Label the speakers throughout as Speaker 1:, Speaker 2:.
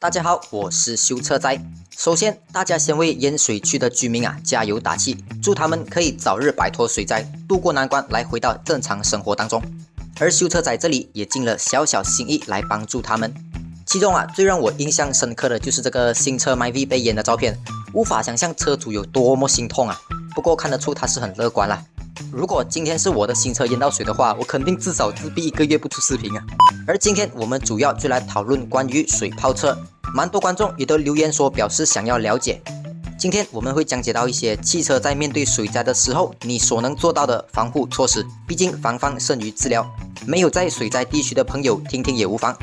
Speaker 1: 大家好，我是修车仔。首先，大家先为淹水区的居民加油打气，祝他们可以早日摆脱水灾，渡过难关，来回到正常生活当中。而修车仔这里也尽了小小心意来帮助他们。其中最让我印象深刻的就是这个新车 MyV 被淹的照片，无法想象车主有多么心痛啊！不过看得出他是很乐观啦。如果今天是我的新车淹到水的话，我肯定至少自闭1个月不出视频啊。而今天我们主要就来讨论关于水炮车，蛮多观众也都留言说表示想要了解。今天我们会讲解到一些汽车在面对水灾的时候，你所能做到的防护措施。毕竟防范胜于治疗，没有在水灾地区的朋友听听也无妨。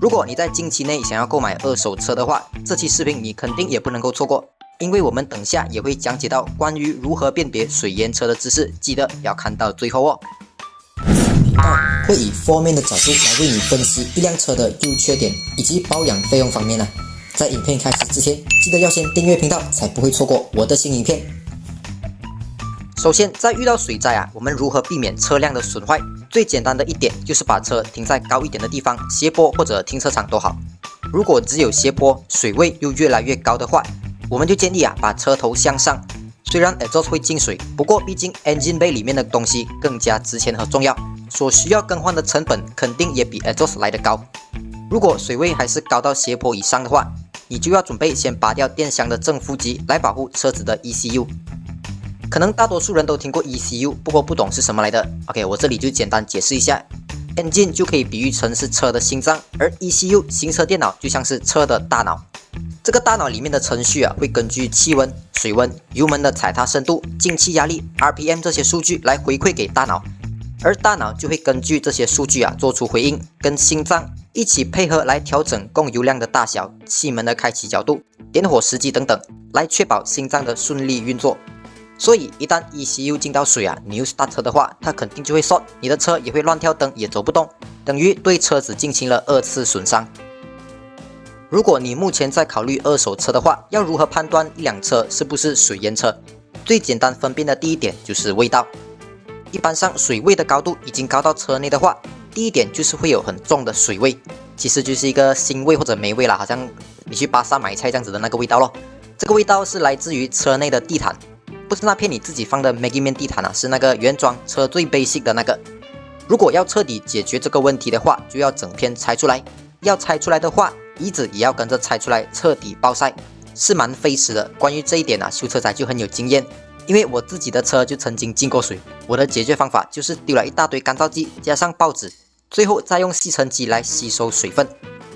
Speaker 1: 如果你在近期内想要购买二手车的话，这期视频你肯定也不能够错过。因为我们等下也会讲解到关于如何辨别水淹车的知识，记得要看到最后哦。频道会以4面的角度来为你分析一辆车的优缺点以及保养费用方面在影片开始之前，记得要先订阅频道，才不会错过我的新影片。首先，在遇到水灾我们如何避免车辆的损坏？最简单的一点就是把车停在高一点的地方，斜坡或者停车场都好。如果只有斜坡，水位又越来越高的话，我们就建议把车头向上。虽然 exhaust 会进水，不过毕竟 engine bay 里面的东西更加值钱和重要，所需要更换的成本肯定也比 exhaust 来得高。如果水位还是高到斜坡以上的话，你就要准备先拔掉电箱的正负极来保护车子的 ECU。可能大多数人都听过 ECU， 不过不懂是什么来的。OK， 我这里就简单解释一下。Engine 就可以比喻成是车的心脏，而 ECU 行车电脑就像是车的大脑。这个大脑里面的程序会根据气温、水温、油门的踩踏深度、进气压力、RPM 这些数据来回馈给大脑，而大脑就会根据这些数据做出回应，跟心脏一起配合来调整供油量的大小、气门的开启角度、点火时机等等，来确保心脏的顺利运作。所以一旦 ECU 进到水你又 start 车的话，它肯定就会 short， 你的车也会乱跳灯，也走不动，等于对车子进行了2次损伤。如果你目前在考虑二手车的话，要如何判断一辆车是不是水淹车？最简单分辨的第一点就是味道。一般上水位的高度已经高到车内的话，第一点就是会有很重的水味，其实就是一个腥味或者霉味啦，好像你去巴萨买菜这样子的那个味道咯。这个味道是来自于车内的地毯，不是那片你自己放的 Maggi 面地毯是那个原装车最 basic 的那个。如果要彻底解决这个问题的话，就要整片拆出来。要拆出来的话，椅子也要跟着拆出来，彻底暴晒，是蛮费时的。关于这一点修车仔就很有经验，因为我自己的车就曾经进过水。我的解决方法就是丢了一大堆干燥剂，加上报纸，最后再用吸尘机来吸收水分。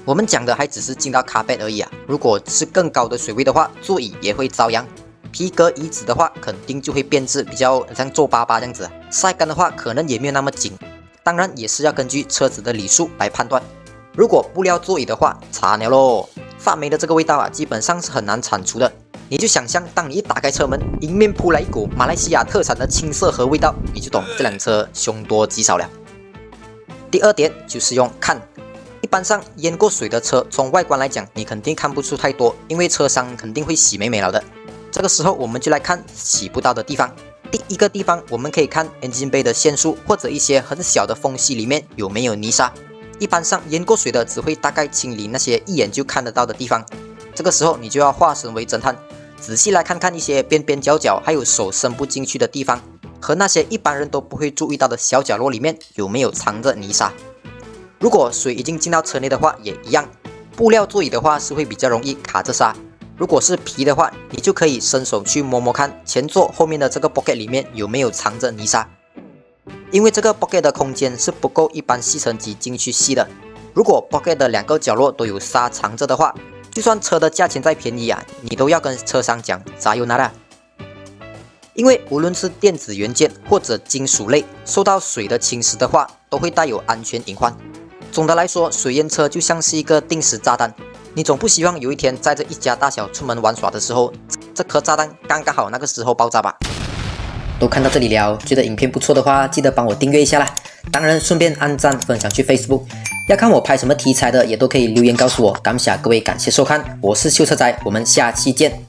Speaker 1: 我们讲的还只是进到 carpet 而已如果是更高的水位的话，座椅也会遭殃。皮革椅子的话，肯定就会变质，比较像皱巴巴这样子。晒干的话，可能也没有那么紧。当然也是要根据车子的里数来判断。如果布料座椅的话，惨了咯，发霉的这个味道基本上是很难铲除的。你就想象，当你一打开车门，迎面扑来一股马来西亚特产的青色和味道，你就懂这辆车凶多吉少了。第二点就是用看。一般上淹过水的车，从外观来讲，你肯定看不出太多，因为车商肯定会洗美美了的。这个时候我们就来看洗不到的地方。第一个地方，我们可以看 engine bay 的线束或者一些很小的缝隙里面有没有泥沙。一般上淹过水的只会大概清理那些一眼就看得到的地方，这个时候你就要化身为侦探，仔细来看看一些边边角角还有手伸不进去的地方，和那些一般人都不会注意到的小角落里面有没有藏着泥沙。如果水已经进到车内的话也一样，布料座椅的话是会比较容易卡着沙，如果是皮的话，你就可以伸手去摸摸看前座后面的这个 pocket 里面有没有藏着泥沙。因为这个 pocket 的空间是不够一般吸尘机进去吸的，如果 pocket 的2个角落都有沙藏着的话，就算车的价钱再便宜你都要跟车商讲咋有拿啦。因为无论是电子元件或者金属类，受到水的侵蚀的话，都会带有安全隐患。总的来说，水淹车就像是一个定时炸弹，你总不希望有一天载着一家大小出门玩耍的时候，这颗炸弹刚刚好那个时候爆炸吧。都看到这里了，觉得影片不错的话，记得帮我订阅一下啦。当然顺便按赞分享去 Facebook。要看我拍什么题材的，也都可以留言告诉我。感谢各位，感谢收看，我是修车仔，我们下期见。